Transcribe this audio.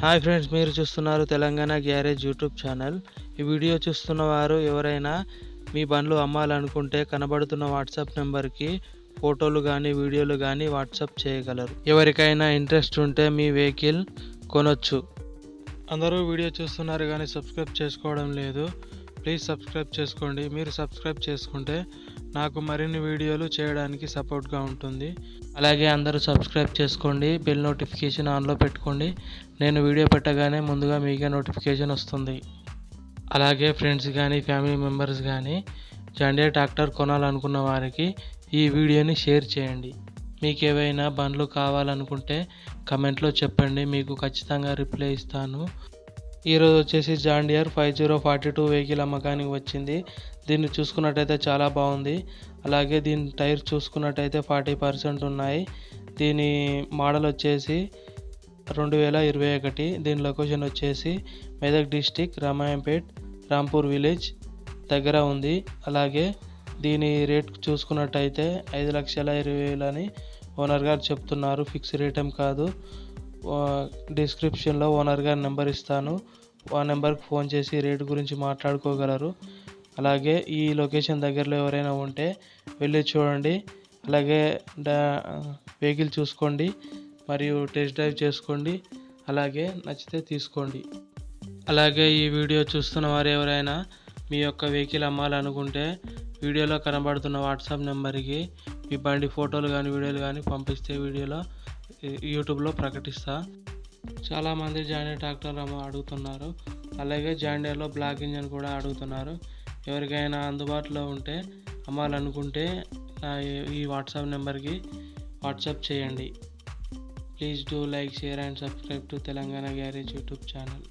Hi friends, మీరు చూస్తున్నారు Telangana garage YouTube channel. ఈ వీడియో చూస్తున్న వారు ఎవరైనా మీ బండ్లు అమ్మాలనుకుంటే కనబడుతున్న వాట్సాప్ నెంబర్కి ఫోటోలు కానీ వీడియోలు కానీ వాట్సాప్ చేయగలరు. ఎవరికైనా ఇంట్రెస్ట్ ఉంటే మీ వెహికల్ కొనొచ్చు. అందరూ వీడియో చూస్తున్నారు కానీ సబ్స్క్రైబ్ చేసుకోవడం లేదు. ప్లీజ్ సబ్స్క్రైబ్ చేసుకోండి. మీరు సబ్స్క్రైబ్ చేసుకుంటే నాకు మరిన్ని వీడియోలు చేయడానికి సపోర్ట్గా ఉంటుంది. అలాగే అందరూ సబ్స్క్రైబ్ చేసుకోండి. బెల్ నోటిఫికేషన్ ఆన్లో పెట్టుకోండి. నేను వీడియో పెట్టగానే ముందుగా మీకే నోటిఫికేషన్ వస్తుంది. అలాగే ఫ్రెండ్స్ కానీ ఫ్యామిలీ మెంబర్స్ కానీ జాండియర్ ట్రాక్టర్ కొనాలనుకున్న వారికి ఈ వీడియోని షేర్ చేయండి. మీకు ఏవైనా బండ్లు కావాలనుకుంటే కమెంట్లో చెప్పండి, మీకు ఖచ్చితంగా రిప్లై ఇస్తాను. ఈరోజు వచ్చేసి జాండియర్ 5042 వెహికల్ అమ్మకానికి వచ్చింది. దీన్ని చూసుకున్నట్టయితే చాలా బాగుంది. అలాగే దీని టైర్ చూసుకున్నట్టయితే 40% ఉన్నాయి. దీని మోడల్ వచ్చేసి 2021. దీని లొకేషన్ వచ్చేసి మెదక్ డిస్టిక్, రామాయంపేట్, రాంపూర్ విలేజ్ దగ్గర ఉంది. అలాగే దీని రేట్ చూసుకున్నట్టయితే 5,20,000 అని ఓనర్ గారు చెప్తున్నారు. ఫిక్స్ రేట్ ఏం కాదు. డిస్క్రిప్షన్లో ఓనర్ గారి నెంబర్ ఇస్తాను. ఆ నెంబర్కి ఫోన్ చేసి రేటు గురించి మాట్లాడుకోగలరు. అలాగే ఈ లొకేషన్ దగ్గరలో ఎవరైనా ఉంటే వెళ్ళి చూడండి. అలాగే వెహికల్ చూసుకోండి మరియు టెస్ట్ డ్రైవ్ చేసుకోండి. అలాగే నచ్చితే తీసుకోండి. అలాగే ఈ వీడియో చూస్తున్న వారు ఎవరైనా మీ యొక్క వెహికల్ అమ్మాలనుకుంటే వీడియోలో కనబడుతున్న వాట్సాప్ నెంబర్కి మీ బండి ఫోటోలు కానీ వీడియోలు కానీ పంపిస్తే వీడియోలో యూట్యూబ్లో ప్రకటిస్తా. చాలామంది జాండియర్ ట్రాక్టర్ అడుగుతున్నారు. అలాగే జాండియర్లో బ్లాక్ ఇంజన్ కూడా అడుగుతున్నారు. ఎవరికైనా అందుబాటులో ఉంటే అమ్మాలనుకుంటే ఈ వాట్సాప్ నెంబర్కి వాట్సాప్ చేయండి. Please do like, share and subscribe to Telangana garage YouTube channel.